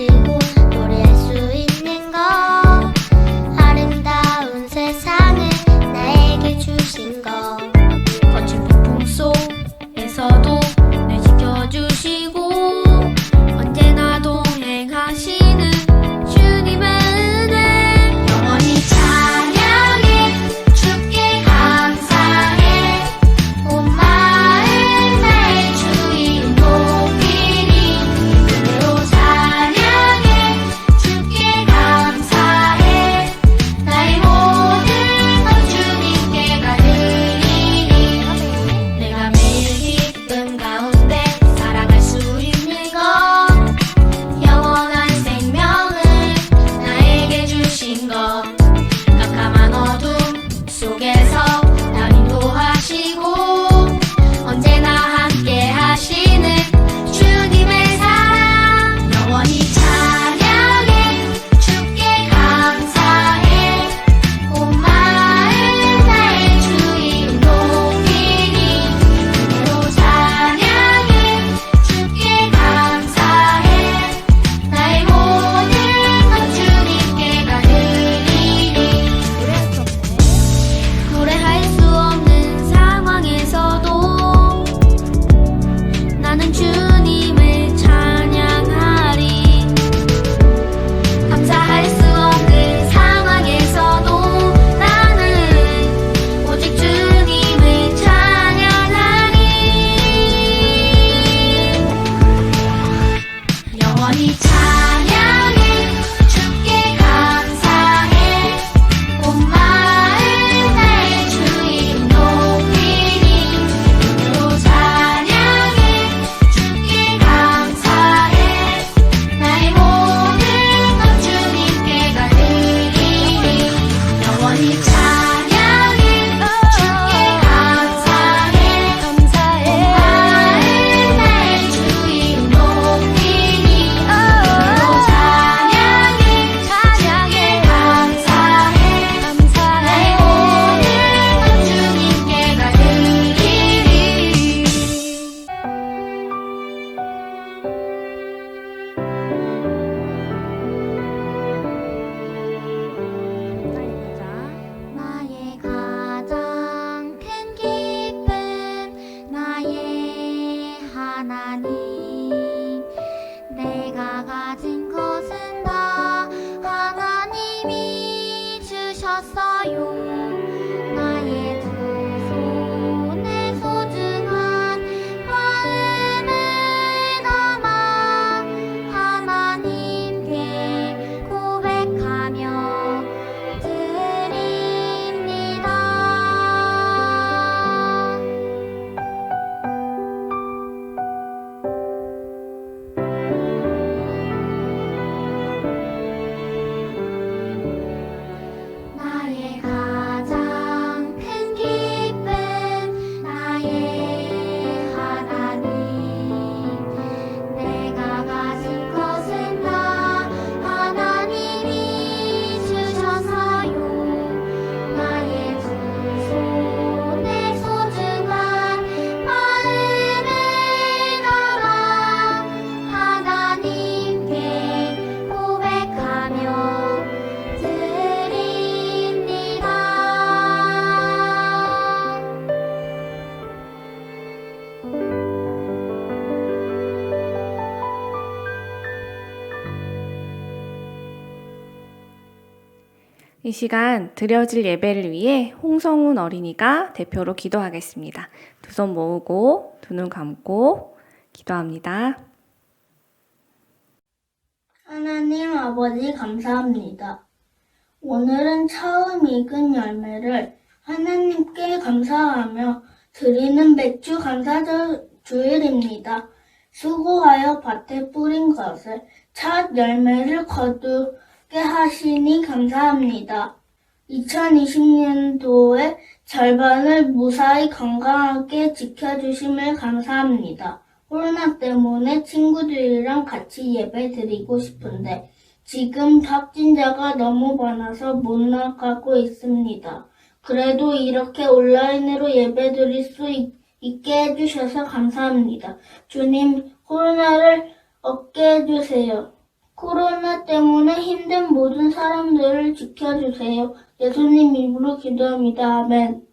마시고 노래할 수 있는 것 아름다운 세상을 나에게 주신 것 거친 폭풍 속에서도 날 지켜주시고 언제나 동행하시는 주님의 은혜 영원히 찬양해 주께 감사해 온 마음 나의 주 이름 높이리 그대로 찬양해 주께 감사해 나의 모든 것 주님께 가드리리 내가 매일 기쁨 가운데 살아갈 수 있는 것 영원한 생명을 나에게 주신 것 깜깜한 어둠 속에서 날 인도하시고 언제나 함께 하시는 주님의 사랑 영원히 찬양해 주께 감사해 온 마음 나의 주 이름 높이리 그대로 찬양해 주께 감사해 나의 모든 것 주님께 가드리리 노래할 수 없는 상황에서도 나는 주님을 찬양하리 감사할 수 없는 상황에서도 나는 오직 주님을 찬양하리 영원히 찬양해 주께 감사해 온 마음 나의 주 이름 높이리 그대로 찬양해 주께 감사해 나의 모든 것 주님께 가드리리 영원히 찬양해 주께 감사해 온 마음 나의 주 이름 높이리 그대로 찬양해 주께 감사해 나의 모든 것 주님께 가드리리 나의 가장 큰 기쁨 나의 하나님 내가 가진 것은 다 하나님이 주셨어요 나의 두 손에 소중한 마음을 담아 하나님께 고백하며 드립니다. 나의 가장 큰 기쁨 나의 하나님 내가 가진 것은 다 하나님이 주셔서요 나의 두 손에 소중한 마음을 담아 하나님께 고백하며 드립니다. 이 시간 드려질 예배를 위해 홍성훈 어린이가 대표로 기도하겠습니다. 두 손 모으고 두 눈 감고 기도합니다. 하나님 아버지 감사합니다. 오늘은 처음 익은 열매를 하나님께 감사하며 드리는 맥주 감사 주일입니다. 수고하여 밭에 뿌린 것을 첫 열매를 거두게 하시니 감사합니다. 2020년도의 절반을 무사히 건강하게 지켜주심을 감사합니다. 코로나 때문에 친구들이랑 같이 예배 드리고 싶은데 지금 확진자가 너무 많아서 못 나가고 있습니다. 그래도 이렇게 온라인으로 예배 드릴 수 있게 해주셔서 감사합니다. 주님, 코로나를 없게 해주세요. 코로나 때문에 힘든 모든 사람들을 지켜주세요. 예수님 이름으로 기도합니다. 아멘.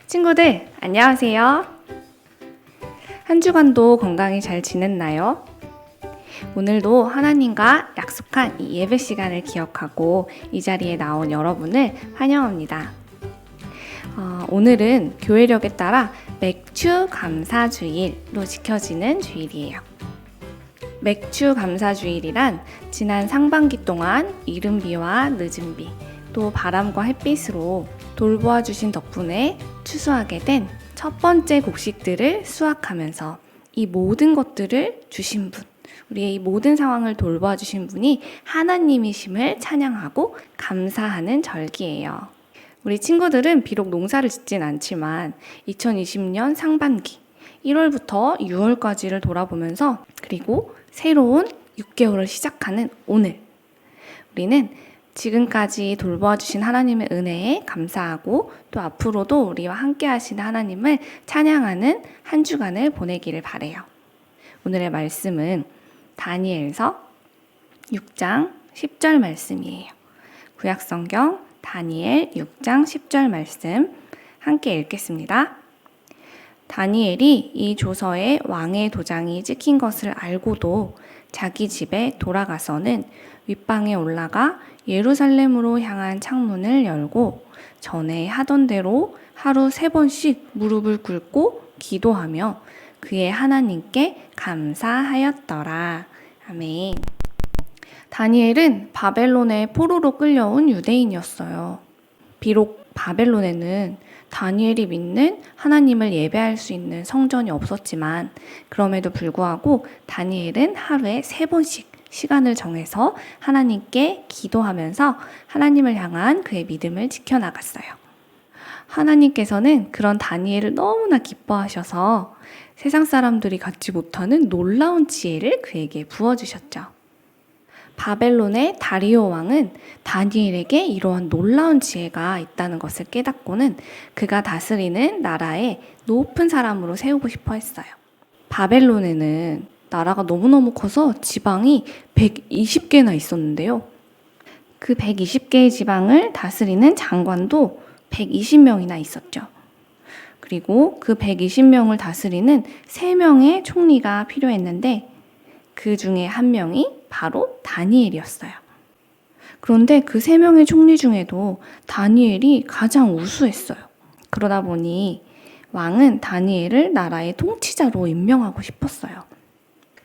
친구들, 안녕하세요. 한 주간도 건강히 잘 지냈나요? 오늘도 하나님과 약속한 이 예배 시간을 기억하고 이 자리에 나온 여러분을 환영합니다. 오늘은 교회력에 따라 맥주 감사 주일로 지켜지는 주일이에요. 맥주 감사 주일이란 지난 상반기 동안 이른 비와 늦은 비, 또 바람과 햇빛으로 돌보아 주신 덕분에 추수하게 된 첫 번째 곡식들을 수확하면서 이 모든 것들을 주신 분, 우리의 이 모든 상황을 돌보아 주신 분이 하나님이심을 찬양하고 감사하는 절기예요. 우리 친구들은 비록 농사를 짓진 않지만 2020년 상반기 1월부터 6월까지를 돌아보면서 그리고 새로운 6개월을 시작하는 오늘, 우리는 지금까지 돌보아 주신 하나님의 은혜에 감사하고 또 앞으로도 우리와 함께 하시는 하나님을 찬양하는 한 주간을 보내기를 바라요. 오늘의 말씀은 다니엘서 6장 10절 말씀이에요. 구약성경 다니엘 6장 10절 말씀 함께 읽겠습니다. 다니엘이 이 조서에 왕의 도장이 찍힌 것을 알고도 자기 집에 돌아가서는 윗방에 올라가 예루살렘으로 향한 창문을 열고 전에 하던 대로 하루 3번씩 무릎을 꿇고 기도하며 그의 하나님께 감사하였더라. 아멘. 다니엘은 바벨론의 포로로 끌려온 유대인이었어요. 비록 바벨론에는 다니엘이 믿는 하나님을 예배할 수 있는 성전이 없었지만 그럼에도 불구하고 다니엘은 하루에 3번씩 시간을 정해서 하나님께 기도하면서 하나님을 향한 그의 믿음을 지켜나갔어요. 하나님께서는 그런 다니엘을 너무나 기뻐하셔서 세상 사람들이 갖지 못하는 놀라운 지혜를 그에게 부어주셨죠. 바벨론의 다리오 왕은 다니엘에게 이러한 놀라운 지혜가 있다는 것을 깨닫고는 그가 다스리는 나라의 높은 사람으로 세우고 싶어 했어요. 바벨론에는 나라가 너무너무 커서 지방이 120개나 있었는데요. 그 120개의 지방을 다스리는 장관도 120명이나 있었죠. 그리고 그 120명을 다스리는 3명의 총리가 필요했는데 그 중에 한 명이 바로 다니엘이었어요. 그런데 그 3명의 총리 중에도 다니엘이 가장 우수했어요. 그러다 보니 왕은 다니엘을 나라의 통치자로 임명하고 싶었어요.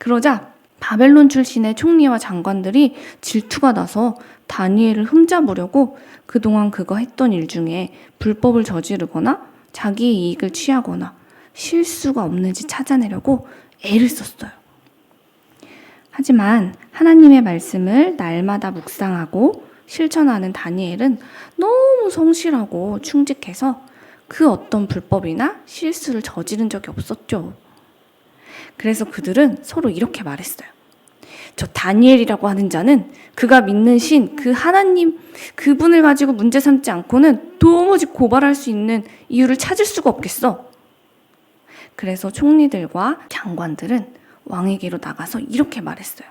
그러자 바벨론 출신의 총리와 장관들이 질투가 나서 다니엘을 흠잡으려고 그동안 그가 했던 일 중에 불법을 저지르거나 자기의 이익을 취하거나 실수가 없는지 찾아내려고 애를 썼어요. 하지만 하나님의 말씀을 날마다 묵상하고 실천하는 다니엘은 너무 성실하고 충직해서 그 어떤 불법이나 실수를 저지른 적이 없었죠. 그래서 그들은 서로 이렇게 말했어요. 저 다니엘이라고 하는 자는 그가 믿는 신, 그 하나님, 그분을 가지고 문제 삼지 않고는 도무지 고발할 수 있는 이유를 찾을 수가 없겠어. 그래서 총리들과 장관들은 왕에게로 나가서 이렇게 말했어요.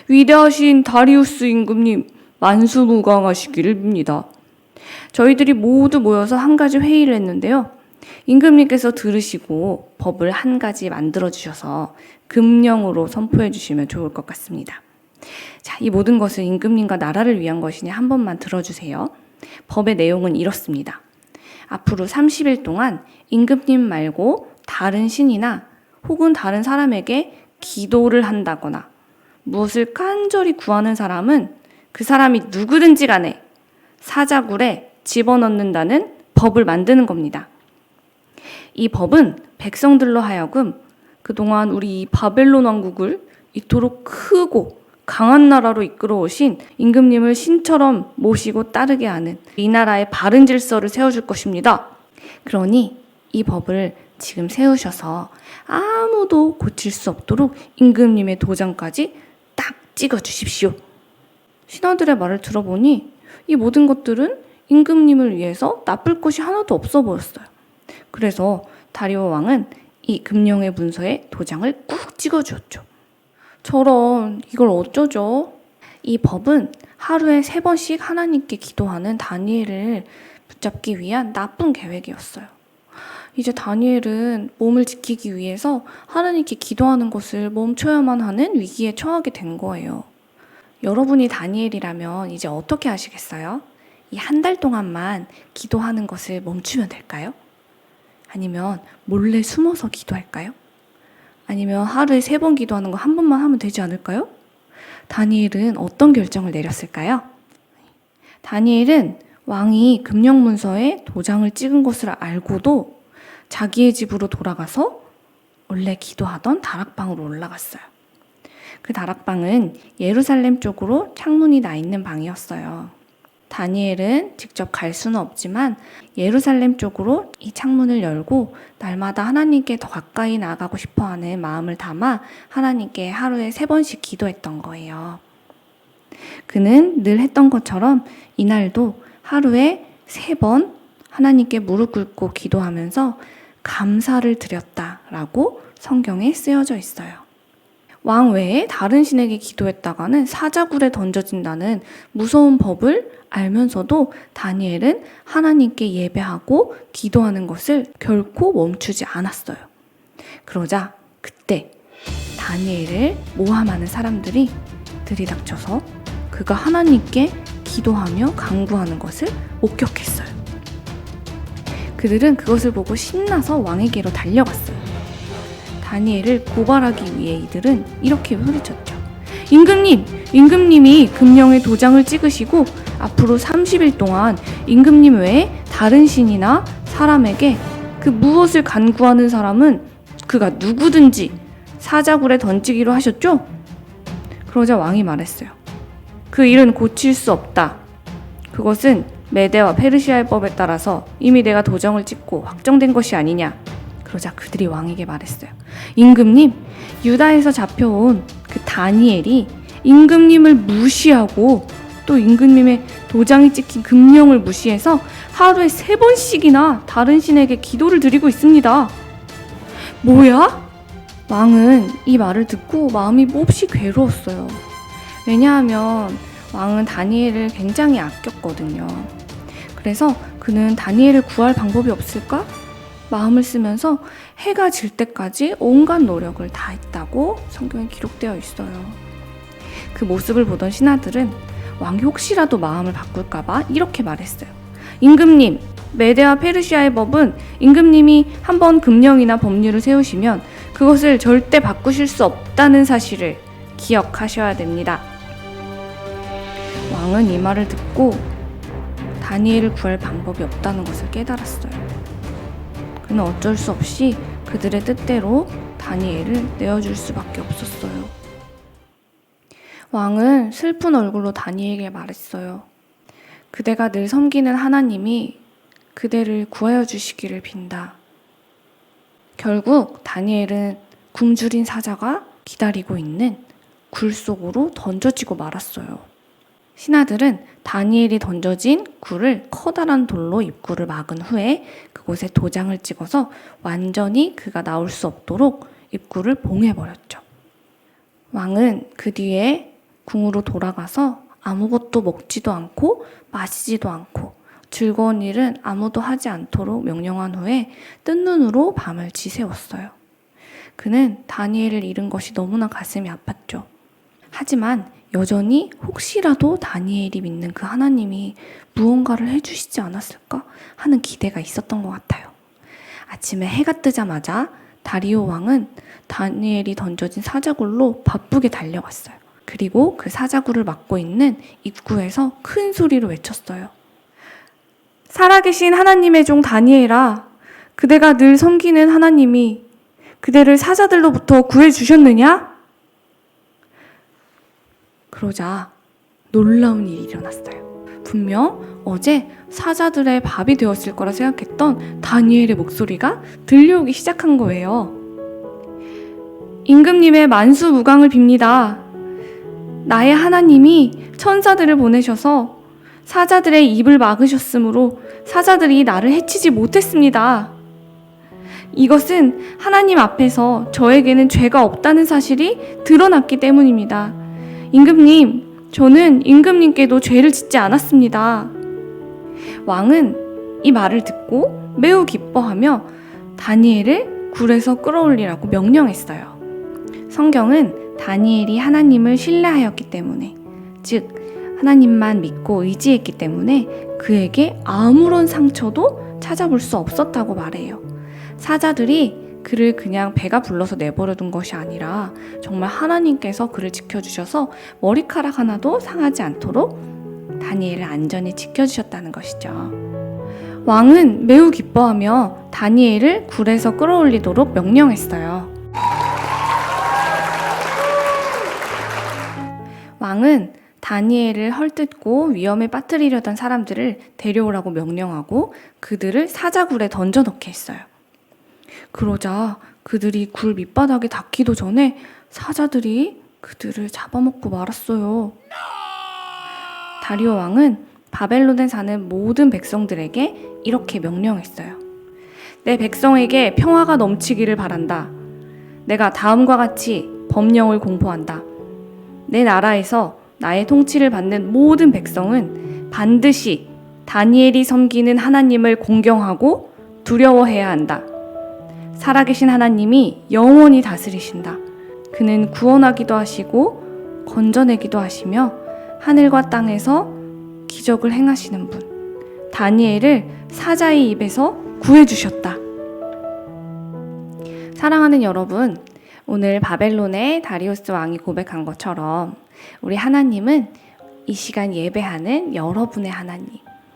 위대하신 다리우스 임금님, 만수무강하시기를 빕니다. 저희들이 모두 모여서 한 가지 회의를 했는데요. 임금님께서 들으시고 법을 한 가지 만들어주셔서 금령으로 선포해 주시면 좋을 것 같습니다. 자, 이 모든 것은 임금님과 나라를 위한 것이니 한 번만 들어주세요. 법의 내용은 이렇습니다. 앞으로 30일 동안 임금님 말고 다른 신이나 혹은 다른 사람에게 기도를 한다거나 무엇을 간절히 구하는 사람은 그 사람이 누구든지 간에 사자굴에 집어넣는다는 법을 만드는 겁니다. 이 법은 백성들로 하여금 그동안 우리 이 바벨론 왕국을 이토록 크고 강한 나라로 이끌어 오신 임금님을 신처럼 모시고 따르게 하는 이 나라의 바른 질서를 세워줄 것입니다. 그러니 이 법을 지금 세우셔서 아무도 고칠 수 없도록 임금님의 도장까지 딱 찍어 주십시오. 신하들의 말을 들어보니 이 모든 것들은 임금님을 위해서 나쁠 것이 하나도 없어 보였어요. 그래서 다리오 왕은 이 금령의 문서에 도장을 꾹 찍어 주었죠. 저런, 이걸 어쩌죠? 이 법은 하루에 3번씩 하나님께 기도하는 다니엘을 붙잡기 위한 나쁜 계획이었어요. 이제 다니엘은 몸을 지키기 위해서 하나님께 기도하는 것을 멈춰야만 하는 위기에 처하게 된 거예요. 여러분이 다니엘이라면 이제 어떻게 하시겠어요? 이 1달 동안만 기도하는 것을 멈추면 될까요? 아니면 몰래 숨어서 기도할까요? 아니면 하루에 3번 기도하는 거 1번만 하면 되지 않을까요? 다니엘은 어떤 결정을 내렸을까요? 다니엘은 왕이 금령문서에 도장을 찍은 것을 알고도 자기의 집으로 돌아가서 원래 기도하던 다락방으로 올라갔어요. 그 다락방은 예루살렘 쪽으로 창문이 나 있는 방이었어요. 다니엘은 직접 갈 수는 없지만 예루살렘 쪽으로 이 창문을 열고 날마다 하나님께 더 가까이 나아가고 싶어하는 마음을 담아 하나님께 하루에 3번씩 기도했던 거예요. 그는 늘 했던 것처럼 이날도 하루에 3번 하나님께 무릎 꿇고 기도하면서 감사를 드렸다라고 성경에 쓰여져 있어요. 왕 외에 다른 신에게 기도했다가는 사자굴에 던져진다는 무서운 법을 알면서도 다니엘은 하나님께 예배하고 기도하는 것을 결코 멈추지 않았어요. 그러자 그때 다니엘을 모함하는 사람들이 들이닥쳐서 그가 하나님께 기도하며 간구하는 것을 목격했어요. 그들은 그것을 보고 신나서 왕에게로 달려갔어요. 다니엘을 고발하기 위해 이들은 이렇게 소리쳤죠. 임금님이 금령의 도장을 찍으시고 앞으로 30일 동안 임금님 외에 다른 신이나 사람에게 그 무엇을 간구하는 사람은 그가 누구든지 사자굴에 던지기로 하셨죠? 그러자 왕이 말했어요. 그 일은 고칠 수 없다. 그것은 메대와 페르시아의 법에 따라서 이미 내가 도장을 찍고 확정된 것이 아니냐. 그러자 그들이 왕에게 말했어요. 임금님, 유다에서 잡혀온 그 다니엘이 임금님을 무시하고 또 임금님의 도장이 찍힌 금령을 무시해서 하루에 3번씩이나 다른 신에게 기도를 드리고 있습니다. 뭐야? 왕은 이 말을 듣고 마음이 몹시 괴로웠어요. 왜냐하면 왕은 다니엘을 굉장히 아꼈거든요. 그래서 그는 다니엘을 구할 방법이 없을까? 마음을 쓰면서 해가 질 때까지 온갖 노력을 다했다고 성경에 기록되어 있어요. 그 모습을 보던 신하들은 왕이 혹시라도 마음을 바꿀까봐 이렇게 말했어요. 임금님, 메대와 페르시아의 법은 임금님이 한번 금령이나 법률을 세우시면 그것을 절대 바꾸실 수 없다는 사실을 기억하셔야 됩니다. 왕은 이 말을 듣고 다니엘을 구할 방법이 없다는 것을 깨달았어요. 그는 어쩔 수 없이 그들의 뜻대로 다니엘을 내어줄 수밖에 없었어요. 왕은 슬픈 얼굴로 다니엘에게 말했어요. 그대가 늘 섬기는 하나님이 그대를 구하여 주시기를 빈다. 결국 다니엘은 굶주린 사자가 기다리고 있는 굴 속으로 던져지고 말았어요. 신하들은 다니엘이 던져진 굴을 커다란 돌로 입구를 막은 후에 그곳에 도장을 찍어서 완전히 그가 나올 수 없도록 입구를 봉해버렸죠. 왕은 그 뒤에 궁으로 돌아가서 아무것도 먹지도 않고 마시지도 않고 즐거운 일은 아무도 하지 않도록 명령한 후에 뜬 눈으로 밤을 지새웠어요. 그는 다니엘을 잃은 것이 너무나 가슴이 아팠죠. 하지만 여전히 혹시라도 다니엘이 믿는 그 하나님이 무언가를 해주시지 않았을까 하는 기대가 있었던 것 같아요. 아침에 해가 뜨자마자 다리오 왕은 다니엘이 던져진 사자굴로 바쁘게 달려갔어요. 그리고 그 사자굴을 막고 있는 입구에서 큰 소리로 외쳤어요. 살아계신 하나님의 종 다니엘아, 그대가 늘 섬기는 하나님이 그대를 사자들로부터 구해주셨느냐? 그러자 놀라운 일이 일어났어요. 분명 어제 사자들의 밥이 되었을 거라 생각했던 다니엘의 목소리가 들려오기 시작한 거예요. 임금님의 만수무강을 빕니다. 나의 하나님이 천사들을 보내셔서 사자들의 입을 막으셨으므로 사자들이 나를 해치지 못했습니다. 이것은 하나님 앞에서 저에게는 죄가 없다는 사실이 드러났기 때문입니다. 임금님, 저는 임금님께도 죄를 짓지 않았습니다. 왕은 이 말을 듣고 매우 기뻐하며 다니엘을 굴에서 끌어올리라고 명령했어요. 성경은 다니엘이 하나님을 신뢰하였기 때문에, 즉 하나님만 믿고 의지했기 때문에 그에게 아무런 상처도 찾아볼 수 없었다고 말해요. 사자들이 그를 그냥 배가 불러서 내버려둔 것이 아니라 정말 하나님께서 그를 지켜주셔서 머리카락 하나도 상하지 않도록 다니엘을 안전히 지켜주셨다는 것이죠. 왕은 매우 기뻐하며 다니엘을 굴에서 끌어올리도록 명령했어요. 왕은 다니엘을 헐뜯고 위험에 빠뜨리려던 사람들을 데려오라고 명령하고 그들을 사자굴에 던져넣게 했어요. 그러자 그들이 굴 밑바닥에 닿기도 전에 사자들이 그들을 잡아먹고 말았어요. 다리오 왕은 바벨론에 사는 모든 백성들에게 이렇게 명령했어요. 내 백성에게 평화가 넘치기를 바란다. 내가 다음과 같이 법령을 공포한다. 내 나라에서 나의 통치를 받는 모든 백성은 반드시 다니엘이 섬기는 하나님을 공경하고 두려워해야 한다. 살아계신 하나님이 영원히 다스리신다. 그는 구원하기도 하시고 건져내기도 하시며 하늘과 땅에서 기적을 행하시는 분. 다니엘을 사자의 입에서 구해주셨다. 사랑하는 여러분, 오늘 바벨론의 다리우스 왕이 고백한 것처럼 우리 하나님은 이 시간 예배하는 여러분의 하나님,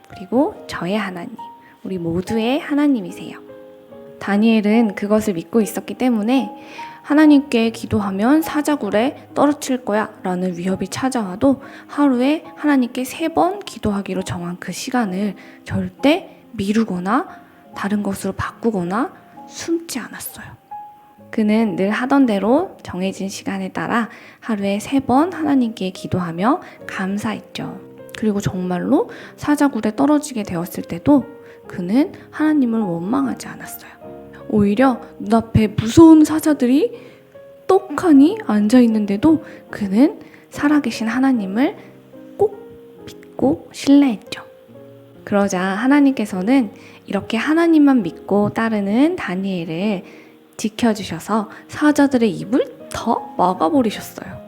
그리고 저의 하나님, 우리 모두의 하나님이세요. 다니엘은 그것을 믿고 있었기 때문에 하나님께 기도하면 사자굴에 떨어질 거야 라는 위협이 찾아와도 하루에 하나님께 3번 기도하기로 정한 그 시간을 절대 미루거나 다른 것으로 바꾸거나 숨지 않았어요. 그는 늘 하던 대로 정해진 시간에 따라 하루에 3번 하나님께 기도하며 감사했죠. 그리고 정말로 사자굴에 떨어지게 되었을 때도 그는 하나님을 원망하지 않았어요. 오히려 눈앞에 무서운 사자들이 떡하니 앉아있는데도 그는 살아계신 하나님을 꼭 믿고 신뢰했죠. 그러자 하나님께서는 이렇게 하나님만 믿고 따르는 다니엘을 지켜주셔서 사자들의 입을 다 막아버리셨어요.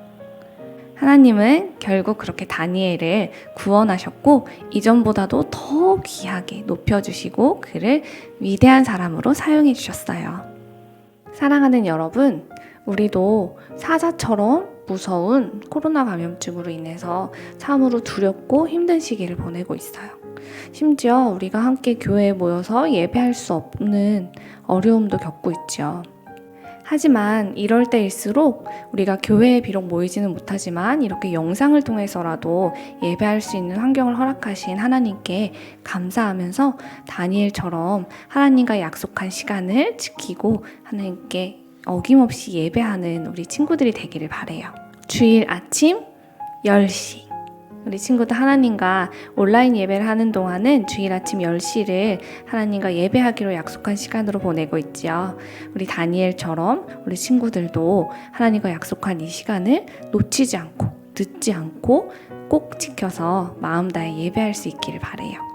하나님은 결국 그렇게 다니엘을 구원하셨고 이전보다도 더 귀하게 높여주시고 그를 위대한 사람으로 사용해 주셨어요. 사랑하는 여러분, 우리도 사자처럼 무서운 코로나 감염증으로 인해서 참으로 두렵고 힘든 시기를 보내고 있어요. 심지어 우리가 함께 교회에 모여서 예배할 수 없는 어려움도 겪고 있죠. 하지만 이럴 때일수록 우리가 교회에 비록 모이지는 못하지만 이렇게 영상을 통해서라도 예배할 수 있는 환경을 허락하신 하나님께 감사하면서 다니엘처럼 하나님과 약속한 시간을 지키고 하나님께 어김없이 예배하는 우리 친구들이 되기를 바라요. 주일 아침 10시 우리 친구들 하나님과 온라인 예배를 하는 동안은 주일 아침 10시를 하나님과 예배하기로 약속한 시간으로 보내고 있죠. 우리 다니엘처럼 우리 친구들도 하나님과 약속한 이 시간을 놓치지 않고 늦지 않고 꼭 지켜서 마음 다해 예배할 수 있기를 바라요.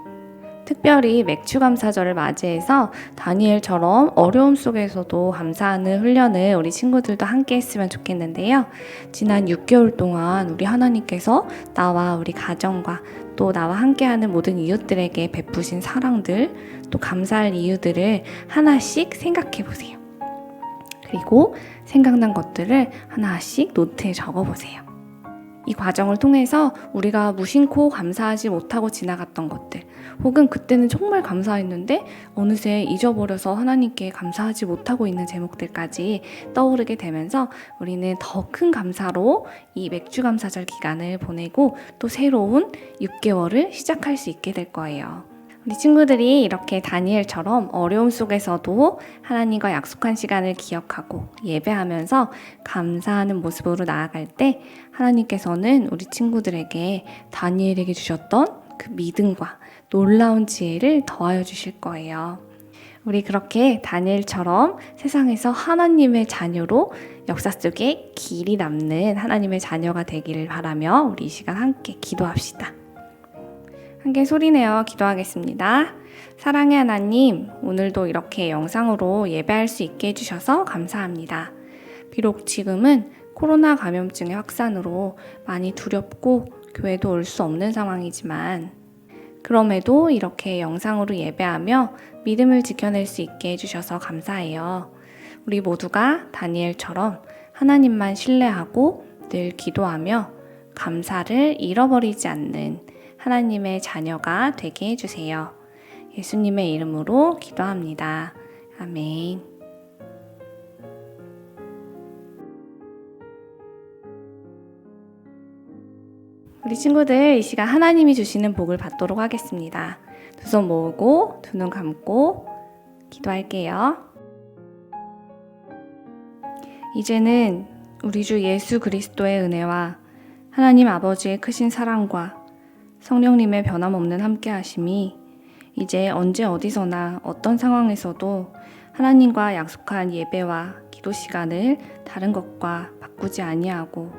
특별히 맥주감사절을 맞이해서 다니엘처럼 어려움 속에서도 감사하는 훈련을 우리 친구들도 함께 했으면 좋겠는데요. 지난 6개월 동안 우리 하나님께서 나와 우리 가정과 또 나와 함께하는 모든 이웃들에게 베푸신 사랑들, 또 감사할 이유들을 하나씩 생각해 보세요. 그리고 생각난 것들을 하나씩 노트에 적어보세요. 이 과정을 통해서 우리가 무심코 감사하지 못하고 지나갔던 것들, 혹은 그때는 정말 감사했는데 어느새 잊어버려서 하나님께 감사하지 못하고 있는 제목들까지 떠오르게 되면서 우리는 더 큰 감사로 이 맥주감사절 기간을 보내고 또 새로운 6개월을 시작할 수 있게 될 거예요. 우리 친구들이 이렇게 다니엘처럼 어려움 속에서도 하나님과 약속한 시간을 기억하고 예배하면서 감사하는 모습으로 나아갈 때 하나님께서는 우리 친구들에게 다니엘에게 주셨던 그 믿음과 놀라운 지혜를 더하여 주실 거예요. 우리 그렇게 다니엘처럼 세상에서 하나님의 자녀로 역사 속에 길이 남는 하나님의 자녀가 되기를 바라며 우리 이 시간 함께 기도합시다. 함께 소리내어 기도하겠습니다. 사랑의 하나님, 오늘도 이렇게 영상으로 예배할 수 있게 해주셔서 감사합니다. 비록 지금은 코로나 감염증의 확산으로 많이 두렵고 교회도 올 수 없는 상황이지만 그럼에도 이렇게 영상으로 예배하며 믿음을 지켜낼 수 있게 해주셔서 감사해요. 우리 모두가 다니엘처럼 하나님만 신뢰하고 늘 기도하며 감사를 잃어버리지 않는 하나님의 자녀가 되게 해주세요. 예수님의 이름으로 기도합니다. 아멘. 우리 친구들 이 시간 하나님이 주시는 복을 받도록 하겠습니다. 두 손 모으고 두 눈 감고 기도할게요. 이제는 우리 주 예수 그리스도의 은혜와 하나님 아버지의 크신 사랑과 성령님의 변함없는 함께하심이 이제 언제 어디서나 어떤 상황에서도 하나님과 약속한 예배와 기도 시간을 다른 것과 바꾸지 아니하고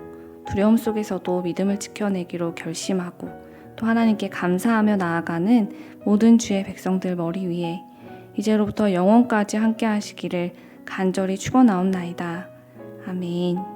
두려움 속에서도 믿음을 지켜내기로 결심하고 또 하나님께 감사하며 나아가는 모든 주의 백성들 머리 위에 이제로부터 영원까지 함께 하시기를 간절히 축원하옵나이다. 아멘.